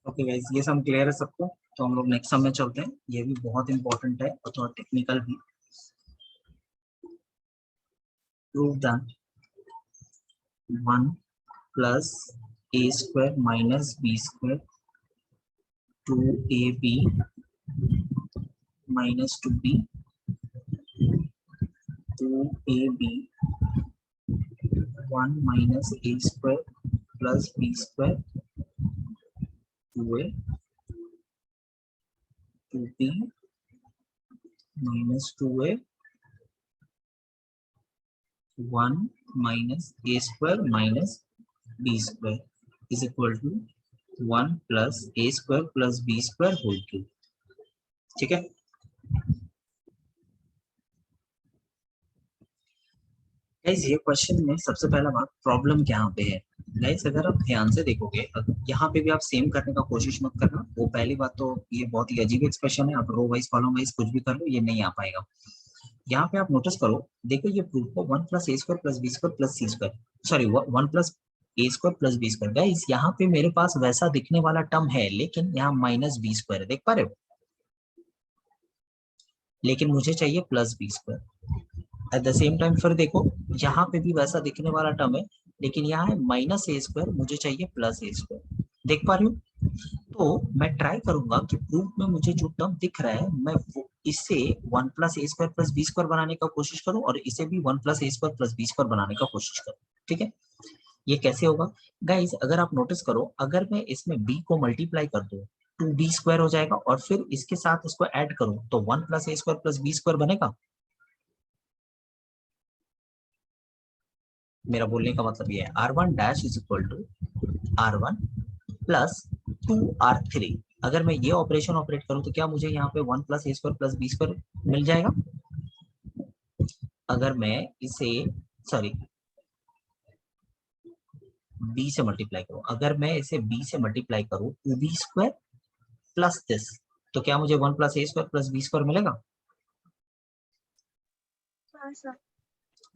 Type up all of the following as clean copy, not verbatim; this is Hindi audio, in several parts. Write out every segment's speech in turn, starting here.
ओके गाइस, ये सम क्लियर है सबको। तो हम लोग नेक्स्ट सम में चलते हैं। ये भी बहुत इंपॉर्टेंट है और थोड़ा टेक्निकल भी। Prove that 1 plus A square minus B square 2ab minus 2b 2ab 1 minus A square plus B square 2a 2b minus 2a 1 minus A square minus B square is equal to 1 plus A square plus B square whole cube. ठीक है गाइस, ये क्वेश्चन में सबसे पहला बात प्रॉब्लम क्या पे है। गाइस अगर आप ध्यान से देखोगे, यहाँ पे भी आप सेम करने का कोशिश मत करना। वो पहली बात तो ये बहुत ही अजीब एक्सप्रेशन है, आप रो वाइज कॉलम वाइज कुछ भी कर लो, ये नहीं आ पाएगा। यहाँ पे आप नोटिस करो, देखो ये प्रूफ को 1 plus A square plus B square plus C square, sorry 1 plus A square plus B square. Guys यहाँ पे मेरे पास वैसा दिखने वाला टर्म है, लेकिन यहाँ माइनस बी स्क्वायर है, देख पा रहे हो, लेकिन मुझे चाहिए plus B square. At the same time फिर देखो, यहाँ पे भी वैसा दिखने वाला टर्म है, लेकिन यहाँ है माइनस ए स्क्वायर, मुझे चाहिए प्लस ए स्क्वायर। देख पा रही हो। तो मैं ट्राई करूंगा कि प्रूफ में मुझे जो टर्म दिख रहा है, मैं वो इससे 1 plus A square plus B square बनाने का कोशिश करूं और इसे भी 1 plus A square plus B square बनाने का कोशिश करूं। ठीक है, ये कैसे होगा गाइस, अगर आप नोटिस करो, अगर मैं इसमें b को मल्टीप्लाई कर दूं 2b स्क्वायर हो जाएगा और फिर इसके साथ इसको ऐड करूं तो 1 plus A square plus B square बनेगा। मेरा बोलने का मतलब ये है r1 dash is equal to r1 plus 2r3। अगर मैं ये ऑपरेशन ऑपरेट करूं तो क्या मुझे यहाँ पे 1 plus A square plus B square मिल जाएगा। अगर मैं इसे सॉरी b से मल्टीप्लाई करूं, अगर मैं इसे b से मल्टीप्लाई करूं 2b स्क्वायर प्लस दिस, तो क्या मुझे 1 plus A square plus B square मिलेगा।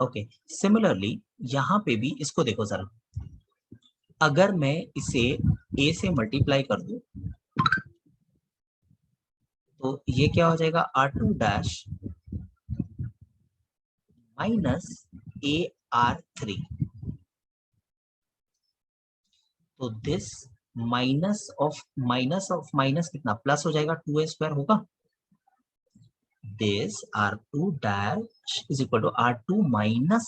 ओके, सिमिलरली यहाँ पे भी इसको देखो जरा, अगर मैं इसे a से मल्टीप्लाई कर दूं तो ये क्या हो जाएगा r2 डैश माइनस ar3। तो दिस माइनस ऑफ माइनस कितना प्लस हो जाएगा, 2a स्क्वायर होगा। This r2 dash is equal to r2 minus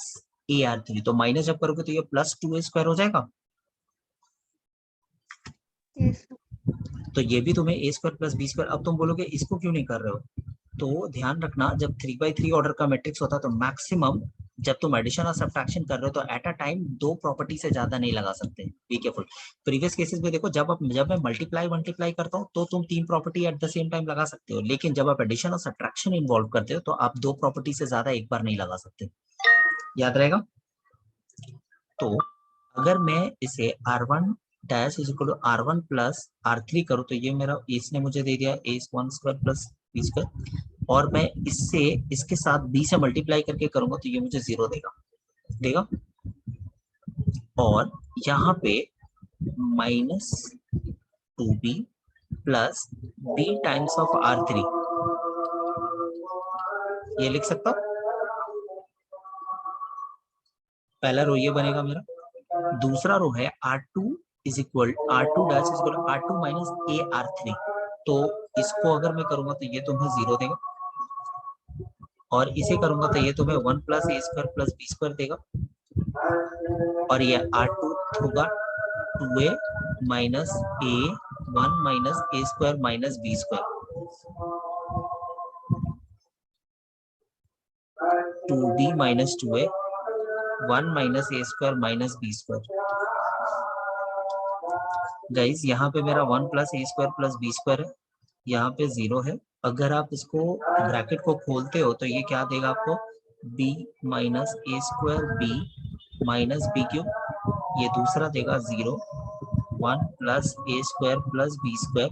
ar3। तो माइनस जब करोगे तो ये प्लस 2a स्क्वायर हो जाएगा। yes. तो ये भी तुम्हें ए स्क्वायर प्लस बी स्क्वायर। अब तुम बोलोगे इसको क्यों नहीं कर रहे हो, तो ध्यान रखना, जब 3x3 ऑर्डर का मैट्रिक्स होता है तो मैक्सिमम जब तुम एडिशन और सब्ट्रैक्शन कर रहे हो तो एट अ टाइम 2 प्रॉपर्टी से ज्यादा नहीं लगा सकते। Be careful. प्रीवियस केसेस में देखो, जब मैं मल्टीप्लाई करता हूँ तो तुम 3 property eight the same time लगा सकते हो, लेकिन जब आप एडिशन और सब्ट्रैक्शन इन्वॉल्व करते हो तो आप 2 प्रॉपर्टी से ज्यादा एक बार नहीं लगा सकते। याद रहेगा। तो अगर मैं इसे r1 dash is equal to r1 plus r3 करूँ तो ये मेरा इसने मुझे दे दिया a1 square plus B square, और मैं इससे इसके साथ b से मल्टीप्लाई करके करूंगा तो ये मुझे 0 देगा। और यहाँ पे minus 2b plus b times of r3, ये लिख सकता हूँ। पहला रो ये बनेगा मेरा, दूसरा रो है r2 is equal r2 dash is equal r2 minus ar3। तो इसको अगर मैं करूंगा तो ये तुम्हें 0 देगा, और इसे करूंगा तो ये तुम्हें 1 plus A square plus B square देगा, और ये r2 होगा 2a minus a 1 minus A square minus B square 2b minus 2a 1 minus A square minus B square. Guys यहाँ पे मेरा 1 plus A square plus B square है, यहाँ पे 0 है। अगर आप इसको ब्रैकेट को खोलते हो तो ये क्या देगा आपको, b minus A square B minus B cube, ये दूसरा देगा 0 1 plus A square plus B square,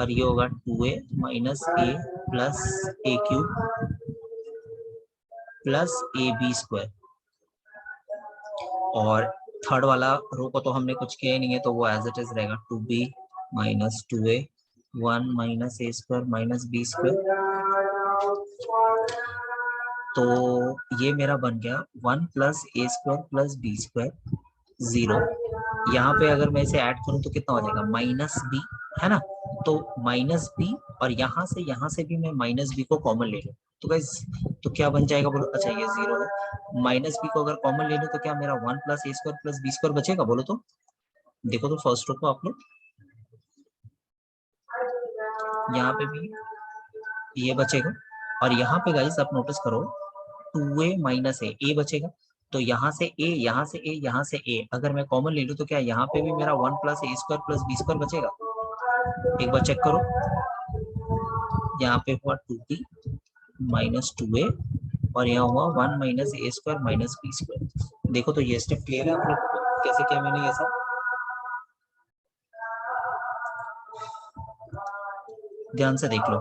और ये होगा 2a minus A plus A cube plus A B square. और थर्ड वाला रो को तो हमने कुछ किया ही नहीं है तो वो एज इट इज रहेगा 2b minus 2a 1 minus A square minus B square. तो ये मेरा बन गया 1 plus A square plus B square 0। यहाँ पे अगर मैं इसे ऐड करूं तो कितना हो जाएगा माइनस बी, है ना। तो माइनस बी और यहाँ से भी मैं माइनस बी को कॉमन ले लूं तो गाइस तो क्या बन जाएगा बोलो। अच्छा ये 0 है, माइनस बी को अगर कॉमन ले लूं तो क्या मेरा 1 plus A square plus B square बचेगा बोलो। तो देखो तो फर्स्ट रो को आप लोग, यहाँ पे भी ये बचेगा और यहाँ पे गाइस आप नोटिस करो 2a माइनस ए बचेगा। तो यहाँ से ए, यहाँ से ए, यहाँ से ए अगर मैं कॉमन ले लूं तो क्या यहाँ पे भी मेरा 1 plus A square plus B square बचेगा। एक बार चेक करो, यहाँ पे हुआ 2b माइनस 2a और यहाँ हुआ 1 minus A square minus B square. देखो तो ये स्टेप क्लियर है आप लोग को कैसे किया मैंने ये सब, ध्यान से देख लो।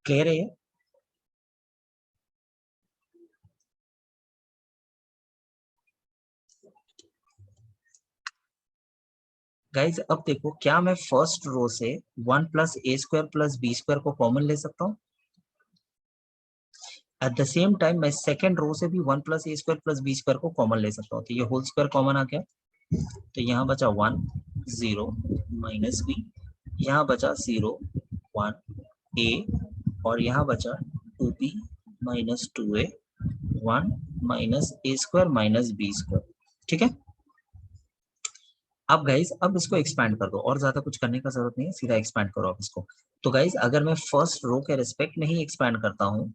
क्लियर है ये। गाइज अब देखो क्या मैं फर्स्ट रो से 1 plus A square plus B square को कॉमन ले सकता हूँ। एट द सेम टाइम मैं सेकंड रो से भी 1 plus A square plus B square को कॉमन ले सकता हूँ। तो ये होल स्क्वायर कॉमन आ गया तो यहाँ बचा 1 0 माइनस बी, यहाँ बचा 0 1 ए और यहाँ बचा 2b minus 2a 1 minus A square minus B square. ठीक है। अब गाइज अब इसको एक्सपैंड कर दो और ज्यादा कुछ करने का जरूरत नहीं है, सीधा एक्सपैंड करो आप इसको। तो गाइज अगर मैं फर्स्ट रो के रिस्पेक्ट में ही एक्सपैंड करता हूं,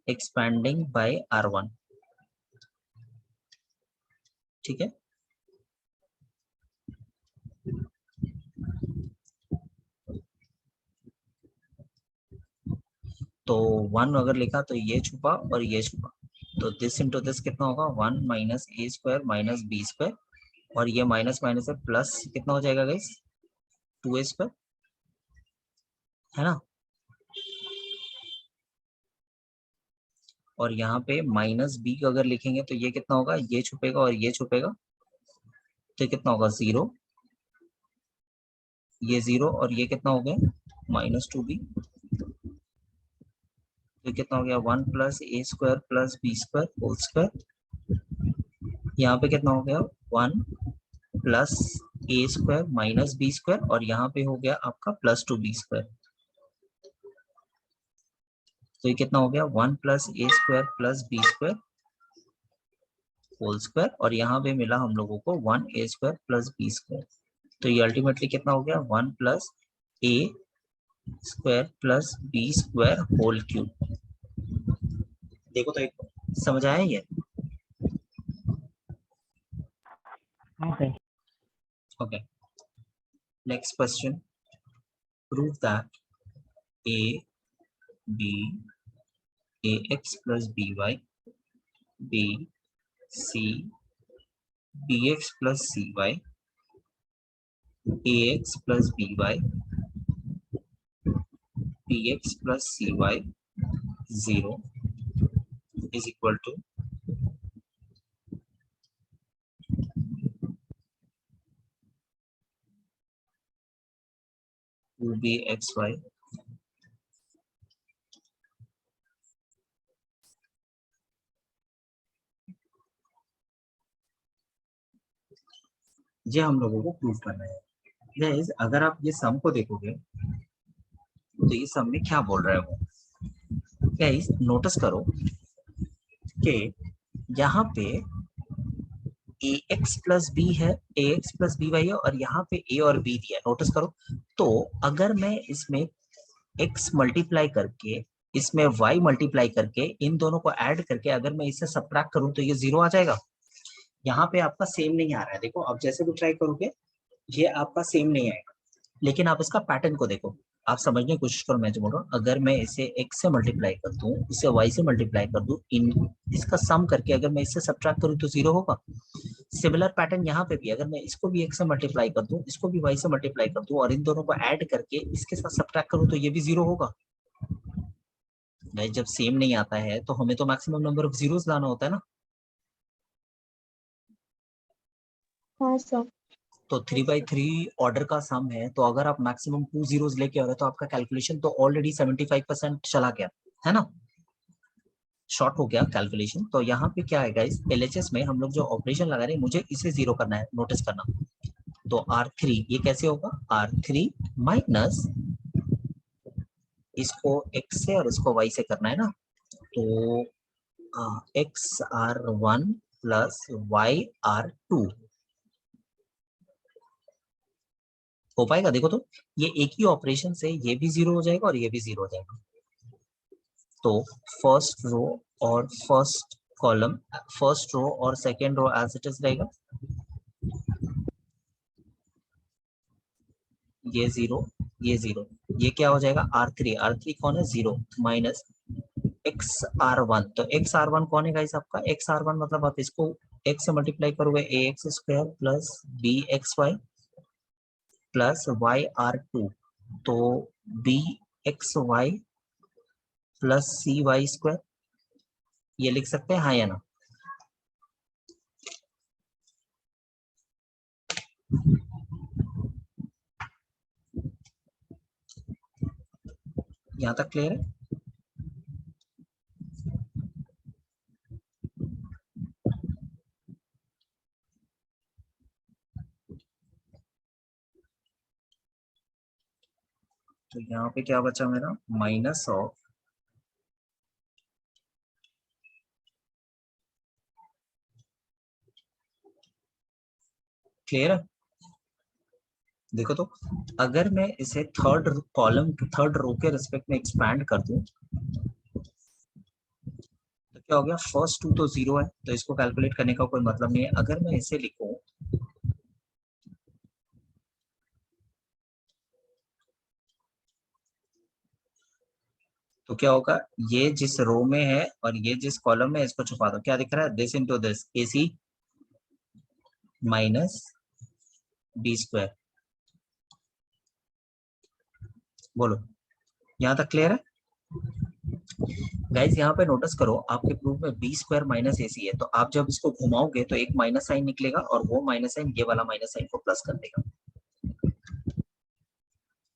एक्सपैंडिंग बाय r1, ठीक है। तो 1 अगर लिखा तो ये छुपा और ये छुपा, तो दिस इंटू दिस कितना होगा 1 minus A square minus B square और ये माइनस माइनस है प्लस कितना हो जाएगा गाइस 2a स्क्वायर, है ना। और यहाँ पे माइनस बी अगर लिखेंगे तो ये कितना होगा, ये छुपेगा और ये छुपेगा तो कितना होगा 0, ये 0 और ये कितना हो गया माइनस 2b, तो कितना हो गया 1 plus A square plus B square whole square. यहाँ पे कितना हो गया 1 plus A square minus B square और यहाँ पे हो गया आपका प्लस 2b स्क्वायर। तो ये कितना हो गया 1 plus A square plus B square whole square और यहाँ पे मिला हम लोगों को 1 A square plus B square. तो ये अल्टीमेटली कितना हो गया 1 plus A square plus B square whole cube. देखो तो एक समझ आया ये। Okay next question, prove that a b ax plus by b c bx plus cy ax plus by bx plus cy 0 is equal to bxy ये हम लोगों को प्रूव करना है। गाइस अगर आप ये सम को देखोगे तो ये सम में क्या बोल रहा है वो। गाइस नोटिस करो कि यहाँ पे ax प्लस बी है, ax प्लस बी वाई है और यहाँ पे a और b दिया है, नोटिस करो। तो अगर मैं इसमें x मल्टीप्लाई करके इसमें y मल्टीप्लाई करके इन दोनों को ऐड करके अगर मैं इसे सब्ट्रैक्ट करूं तो ये 0 आ जाएगा। यहाँ पे आपका सेम नहीं आ रहा है, देखो आप जैसे भी ट्राई करोगे ये आपका सेम नहीं आएगा। लेकिन आप इसका पैटर्न को देखो, आप समझने की कोशिश करो मैं जो बोल रहा हूँ। अगर मैं इसे x से मल्टीप्लाई कर दूं, इसे y से मल्टीप्लाई कर दूं, इन इसका सम करके अगर मैं इससे सब्ट्रैक्ट करूं तो 0 होगा। सिमिलर पैटर्न यहाँ पे भी, अगर मैं इसको भी x से मल्टीप्लाई कर दूं, इसको भी y से मल्टीप्लाई कर दूं और इन दोनों को ऐड करके इसके साथ सब्ट्रैक्ट करूं तो ये भी 0 होगा। जब सेम नहीं आता है तो हमें तो मैक्सिमम नंबर ऑफ जीरोस लाना होता है ना। हाँ सर। तो 3/3 ऑर्डर का सम है, तो अगर आप मैक्सिमम 2 zeros लेके आ रहे हो तो आपका कैलकुलेशन तो ऑलरेडी 75% चला गया है ना, शॉर्ट हो गया कैलकुलेशन। तो यहाँ पे क्या है गाइस, एलएचएस में हम लोग जो ऑपरेशन लगा रहे हैं मुझे इसे जीरो करना है, नोटिस करना। तो R3 ये कैसे होगा, R3 माइनस इसको x से और इसको y से करना है ना, तो XR1 प्लस YR2 हो पाएगा। देखो तो ये एक ही ऑपरेशन से ये भी जीरो हो जाएगा और ये भी जीरो हो जाएगा। तो फर्स्ट रो और फर्स्ट कॉलम, फर्स्ट रो और second row as it is रहेगा, ये जीरो ये जीरो, ये क्या हो जाएगा R3 कौन है, जीरो माइनस XR1। तो XR1 कौन है गाइस आपका, XR1 मतलब आप इसको x से मल्टीप्लाई करोगे ax² plus bxy plus YR2, तो bxy प्लस cy², ये लिख सकते हैं हाँ या ना। यहाँ तक क्लियर है। तो यहाँ पे क्या बचा मेरा, माइनस ऑफ क्लियर है। देखो तो अगर मैं इसे थर्ड कॉलम थर्ड रो के रिस्पेक्ट में एक्सपैंड कर दूं तो क्या हो गया, फर्स्ट टू तो जीरो है तो इसको कैलकुलेट करने का कोई मतलब नहीं है। अगर मैं इसे लिखूं तो क्या होगा, ये जिस रो में है और ये जिस कॉलम में है इसको छुपा दो, क्या दिख रहा है, this into this AC minus B²। बोलो यहाँ तक क्लियर है गाइस। यहाँ पे नोटिस करो आपके प्रूफ में B² माइनस AC है, तो आप जब इसको घुमाओगे तो एक माइनस साइन निकलेगा और वो माइनस साइन ये वाला माइनस साइन को प्लस कर देगा।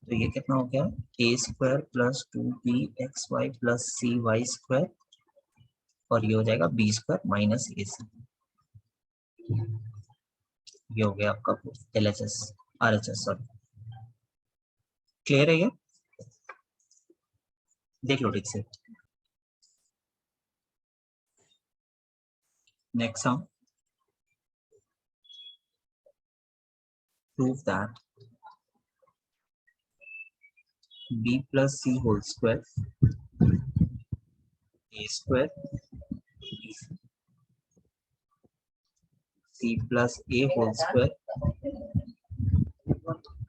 तो ये कितना हो गया, A² plus 2BXY plus CY² और ये हो जाएगा B² माइनस AC। ये हो गया आपका LHS RHS सॉरी। क्लियर है ये, देख लो ठीक से। Next sum, prove that B plus C whole square A² C plus A whole square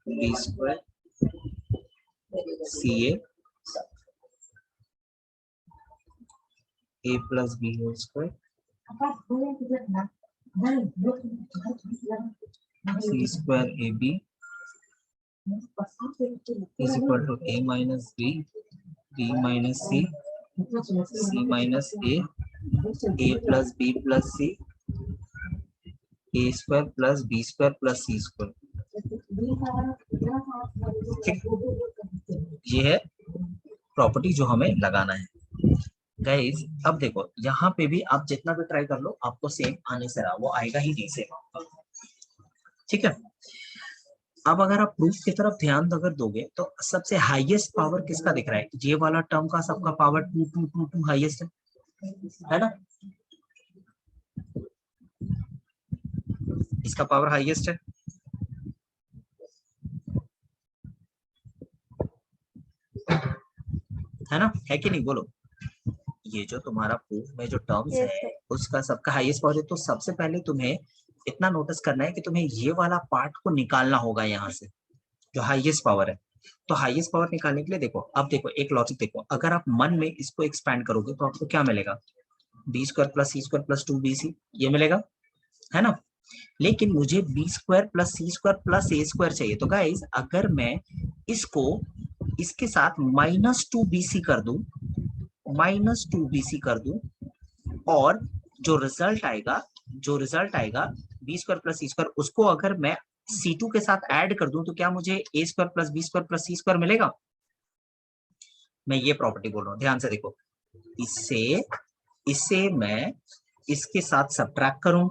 B² CA A plus B whole square C² AB is equal to A minus B, B minus C, C minus A plus B plus C, A² plus B² plus C²। ये है प्रॉपर्टी जो हमें लगाना है गाइस। अब देखो यहाँ पे भी आप जितना भी ट्राई कर लो आपको सेम आने से रहा, वो आएगा ही नहीं सेम आपका, ठीक है। अब अगर आप प्रूफ की तरफ ध्यान अगर दोगे तो सबसे हाईएस्ट पावर किसका दिख रहा है, ये वाला टर्म का सबका पावर 2 हाईएस्ट है ना, इसका पावर हाईएस्ट है ना, है कि नहीं बोलो। ये जो तुम्हारा प्रूफ में जो टर्म्स Yes, है sir. उसका सबका हाईएस्ट पावर है, तो सबसे पहले तुम्हें इतना नोटिस करना है कि तुम्हें ये वाला पार्ट को निकालना होगा यहाँ से जो हाईएस्ट पावर है। तो हाईएस्ट पावर निकालने के लिए देखो, अब देखो एक लॉजिक देखो, अगर आप मन में इसको एक्सपैंड करोगे तो आपको क्या मिलेगा, B² plus C² plus 2BC ये मिलेगा, है ना। लेकिन मुझे B² plus C² plus A² चाहिए। तो गाइस अगर मैं इसको इसके साथ -2BC कर दूं, -2BC कर दूं और जो रिजल्ट आएगा जो रिजल्ट आएगा B square plus C square, उसको अगर मैं C2 के साथ ऐड कर दूं तो क्या मुझे A square plus B square plus C square मिलेगा? मैं ये प्रॉपर्टी बोल रहा हूँ, ध्यान से देखो। इससे इससे मैं इसके साथ सब्ट्रैक्ट करूं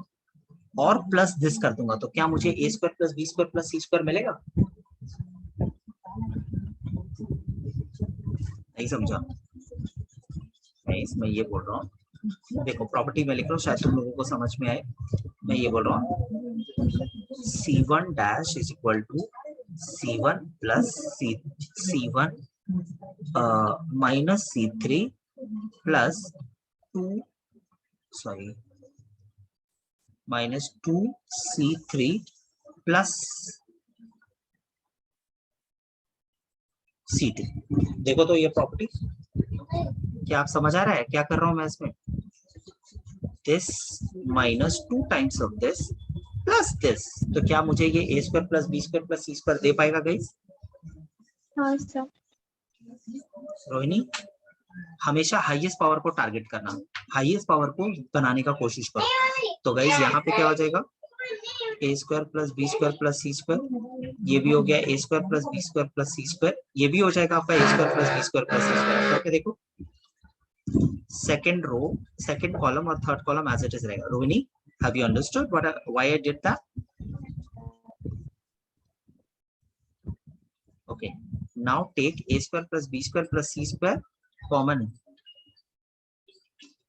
और प्लस दिस कर दूंगा तो क्या मुझे A square plus B square plus C square मिलेगा? नहीं समझा? मैं ये बोल रहा हूँ, देखो प्रॉपर्टी में लिख रहा हूँ, शायद तुम लोगों को समझ में आए। मैं ये बोल रहा हूँ C1 dash is equal to C1 plus C1 minus C3 plus 2 sorry minus 2C3 plus C2। देखो तो ये प्रॉपर्टी, क्या आप समझ आ रहा है क्या कर रहा हूं मैं इसमें? This minus 2 times of this plus this, तो क्या मुझे ये A square plus B square plus C square दे पाएगा गाइस? हाँ सर। रोहिणी, हमेशा हाईएस्ट पावर को टारगेट करना, हाईएस्ट पावर को बनाने का कोशिश करो। तो गाइस यहाँ पे क्या हो जाएगा? A square plus B square plus C square, ये भी हो गया A square plus B square plus C square, ये भी हो जाएगा आपका A square plus B square plus C square. करके देखो, सेकंड रो, सेकंड कॉलम और third column as it is रहेगा। Rohini, have you understood why I did that? Okay, now take a square plus b square plus c square common.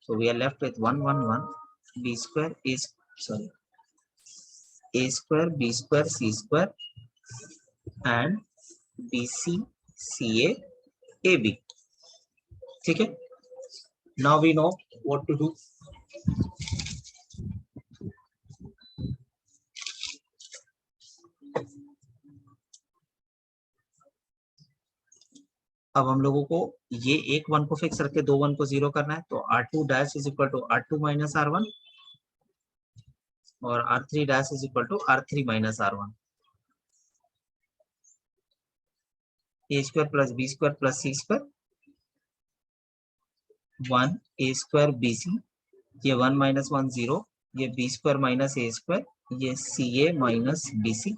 So we are left with 1 1 1. B square is sorry a square b square c square and bc ca ab. ठीक है? Now we know what to do. अब हम लोगों को ये एक वन को फिक्स रख के दो वन को जीरो करना है, तो R2 dash is equal to R2 minus R1 और R3 dash is equal to R3 minus R1। A square plus B square plus C square 1 A square B C, ये 1 माइनस 1 0, ये B square minus A square, ये सी ए माइनस बी सी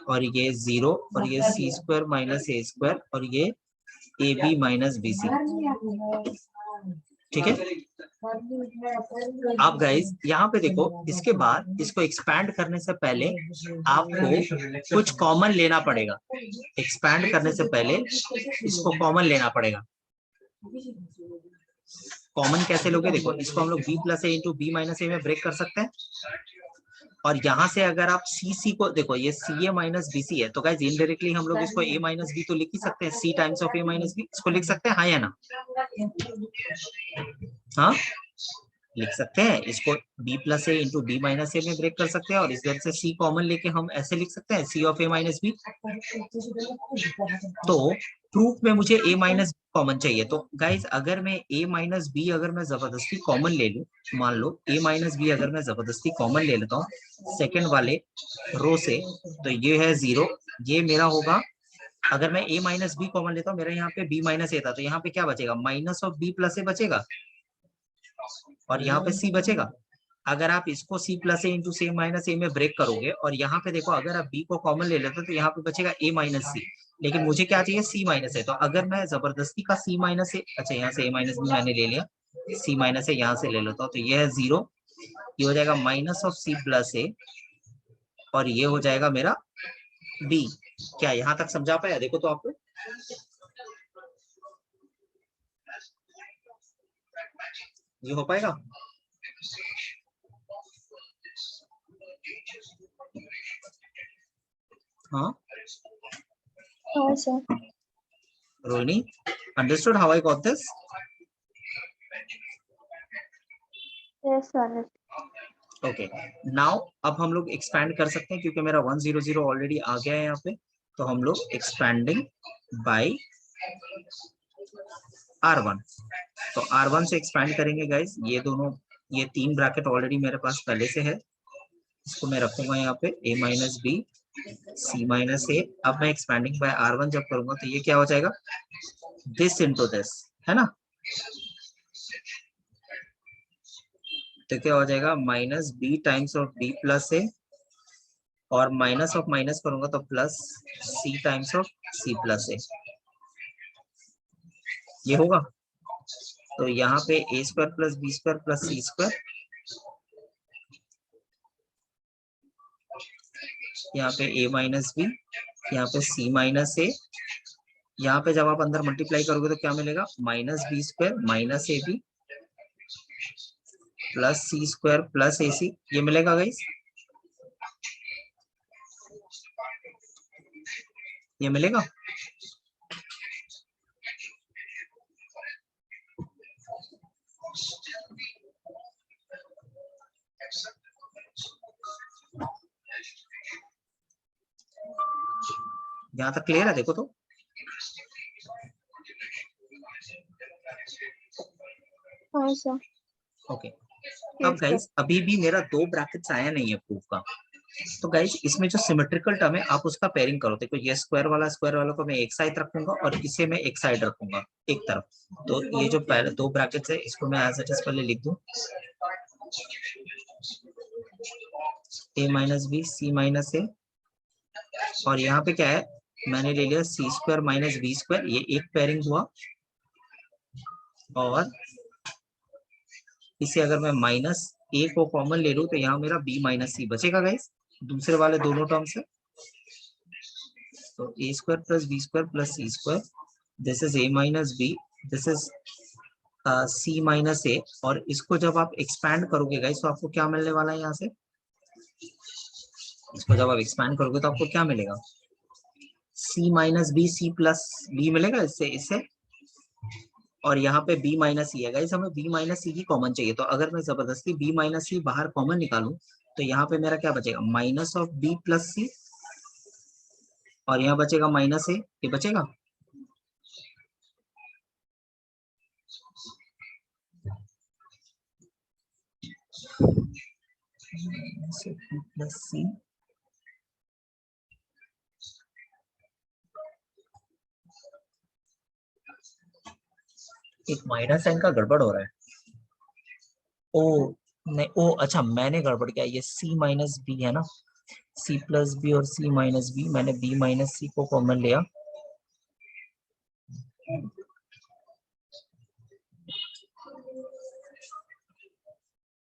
और ये 0 और ये C square minus A square और ये A B minus B C. ठीक है? आप गाइस यहाँ पे देखो, इसके बाद इसको एक्सपैंड करने से पहले आपको कुछ कॉमन लेना पड़ेगा। एक्सपैंड करने से पहले इसको कॉमन लेना पड़ेगा। कॉमन कैसे लोगे? देखो, इसको हम लोग b प्लस ए इंटू बी माइनस ए में ब्रेक कर सकते हैं और यहाँ से अगर आप सी को देखो, ये सी ए माइनस बी सी है, तो गाइस इनडायरेक्टली हम लोग इसको ए माइनस बी तो लिख ही सकते हैं, C times of A minus B, इसको लिख सकते हैं, हाँ या ना? हाँ लिख सकते हैं इसको, b प्लस ए इंटू बी माइनस ए में ब्रेक कर सकते हैं और इस तरह से c कॉमन लेके हम ऐसे लिख सकते हैं c of a minus B. तो प्रूफ में मुझे a माइनस कॉमन चाहिए, तो गाइज अगर मैं a माइनस बी अगर मैं जबरदस्ती कॉमन ले लूं, मान लो a माइनस बी अगर मैं जबरदस्ती कॉमन ले लेता हूँ सेकेंड वाले रो से, तो ये है 0, ये मेरा होगा। अगर मैं a माइनस बी कॉमन लेता हूँ, मेरा यहाँ पे b माइनस ए था, तो यहाँ पे क्या बचेगा? माइनस ऑफ b प्लस ए बचेगा और यहाँ पे c बचेगा। अगर आप इसको c प्लस ए इंटू सी माइनस ए में ब्रेक करोगे और यहाँ पे देखो, अगर आप b को कॉमन ले लेते हो तो यहाँ पे बचेगा a माइनस सी, लेकिन मुझे क्या चाहिए? c माइनस ए। तो अगर मैं जबरदस्ती का c माइनस ए, अच्छा यहाँ से a माइनस बी मैंने ले लिया, c माइनस ए यहाँ से ले लेता हूँ, तो ये है 0, ये हो जाएगा minus of c plus A और ये हो जाएगा मेरा b। क्या यहाँ तक समझा पाया? देखो तो आपको ये हो पाएगा? हाँ Rohini, understood how I got this? Yes sir. Okay, now अब हम लोग एक्सपैंड कर सकते हैं क्योंकि मेरा 100 ऑलरेडी आ गया है यहाँ पे, तो हम लोग एक्सपैंडिंग बाय R1, तो R1 से एक्सपैंड करेंगे गाइस। ये दोनों, ये तीन ब्रैकेट ऑलरेडी मेरे पास पहले से है, इसको मैं रखूंगा यहाँ पे a minus B C minus A. अब मैं एक्सपैंडिंग बाय R1 जब करूंगा तो ये क्या हो जाएगा? दिस इनटू दिस, है ना? तो क्या हो जाएगा minus B times of B plus A, और माइनस ऑफ माइनस करूंगा तो plus C times of C plus A, ये होगा। तो यहाँ पे A square plus B square plus C square, यहाँ पे ए माइनस बी, यहाँ पे सी माइनस ए, यहाँ पे जब आप अंदर मल्टीप्लाई करोगे तो क्या मिलेगा, minus B square minus A B plus C square plus A C, ये मिलेगा गाइस, ये मिलेगा। यहाँ तक क्लियर है, देखो तो। हाँ सर। ओके, अब गाइस अभी भी मेरा दो ब्रैकेट्स आया नहीं है प्रूफ का, तो गाइस इसमें जो सिमेट्रिकल टर्म है आप उसका पेयरिंग करो। देखो ये स्क्वायर वाला को मैं एक साइड रखूंगा और इसे मैं एक साइड रखूंगा एक तरफ, तो ये जो पहले दो ब्रैकेट्स है इसको मैं एज इट इज पहले लिख दूं, ए minus B C minus A, और यहाँ पे क्या है, मैंने ले लिया सी स्क्वायर माइनस बी स्क्वायर, ये एक पेयरिंग हुआ, और इसे अगर मैं माइनस ए को कॉमन ले लूं तो यहाँ मेरा बी माइनस सी बचेगा गाइस, दूसरे वाले दोनों टर्म से। तो A square plus B square plus C square, this is A minus B, this is C minus A, और इसको जब आप एक्सपैंड करोगे गाइस तो आपको क्या मिलने वाला है, यहाँ से इसको जब आप एक्सपैंड करोगे तो आपको क्या मिलेगा, C minus B C plus B मिलेगा इससे, और यहाँ पे b माइनस सी है गाइस, हमें b माइनस सी की कॉमन चाहिए, तो अगर मैं जबरदस्ती b माइनस सी बाहर कॉमन निकालूं तो यहाँ पे मेरा क्या बचेगा, माइनस ऑफ b प्लस सी, और यहाँ बचेगा माइनस ए, ये बचेगा। प्लस सी, एक माइनस साइन का गड़बड़ हो रहा है, ओ नहीं, ओ अच्छा मैंने गड़बड़ किया, ये c माइनस बी है ना, c प्लस बी और c माइनस बी, मैंने b माइनस सी को कॉमन लिया,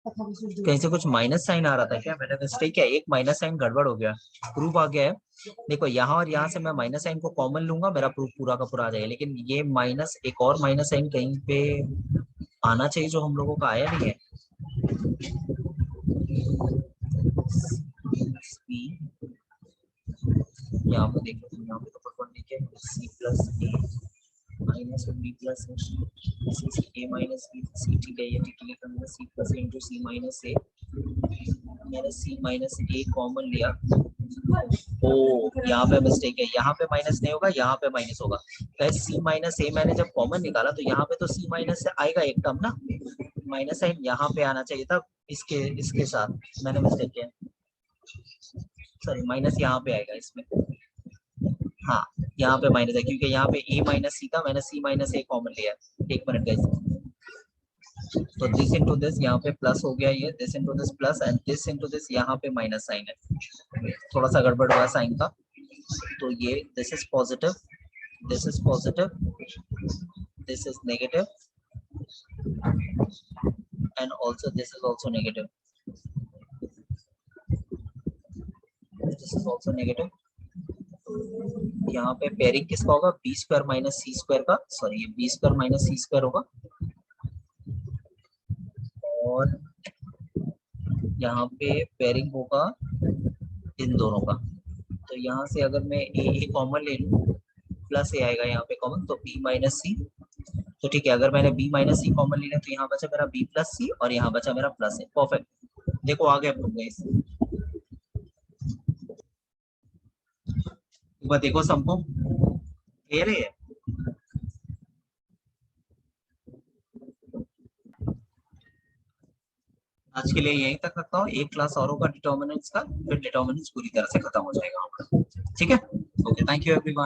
कहीं से कुछ माइनस साइन आ रहा था क्या, मैंने मिस्टेक किया, एक माइनस साइन गड़बड़ हो गया, प्रूफ आ गया है। देखो यहाँ और यहाँ से मैं माइनस साइन को कॉमन लूंगा, मेरा प्रूफ पूरा का पूरा आ जाएगा, लेकिन ये माइनस एक और माइनस साइन कहीं पे आना चाहिए जो हम लोगों का आया नहीं है। यहाँ पे देखो, यहाँ पे तो पकड़ लीजिए, सी प्लस ए माइनस बी प्लस सी ए माइनस बी सी, ठीक है, ये ठीक है, सी प्लस ए इंटू सी माइनस ए, मैंने सी माइनस ए कॉमन लिया, ओ यहाँ पे मिस्टेक है, यहाँ पे माइनस नहीं होगा, यहाँ पे माइनस होगा, सी माइनस ए मैंने जब कॉमन निकाला तो यहाँ पे तो सी माइनस से आएगा एक टर्म ना, माइनस साइन यहाँ पे आना चाहिए था, इसके साथ मैंने मिस्टेक किया, सॉरी माइनस यहाँ पे आएगा इसमें, हाँ यहाँ पे माइनस है क्योंकि यहाँ पे a माइनस सी था, मैंने c माइनस ए कॉमन लिया, एक मिनट गाइस, तो दिस इनटू दिस यहाँ पे प्लस हो गया, ये this into this plus and this into this यहाँ पे माइनस साइन है, थोड़ा सा गड़बड़ हुआ साइन का, तो ये this is positive, this is positive, this is negative and also this is also negative, this is also negative. यहाँ पे पेयरिंग किसका होगा, बी स्क्वायर माइनस सी स्क्वायर का, सॉरी ये बी स्क्वायर माइनस सी स्क्वायर होगा, और यहाँ पे पेयरिंग होगा इन दोनों का, तो यहाँ से अगर मैं ए कॉमन ले लूँ प्लस ए आएगा यहाँ पे कॉमन, तो बी माइनस सी, तो ठीक है, अगर मैंने बी माइनस सी कॉमन लिया तो यहाँ बचा मेरा बी प्लस सी और यहाँ बचा मेरा प्लस ए, परफेक्ट, देखो आ गया प्रूफ गाइस, एक बार देखो सबको क्लियर है। आज के लिए यहीं तक रखता हूँ, एक क्लास और होगा डिटर्मिनेंट्स का, फिर डिटर्मिनेंट्स पूरी तरह से खत्म हो जाएगा हमारा, ठीक है, ओके, थैंक यू एवरीवन।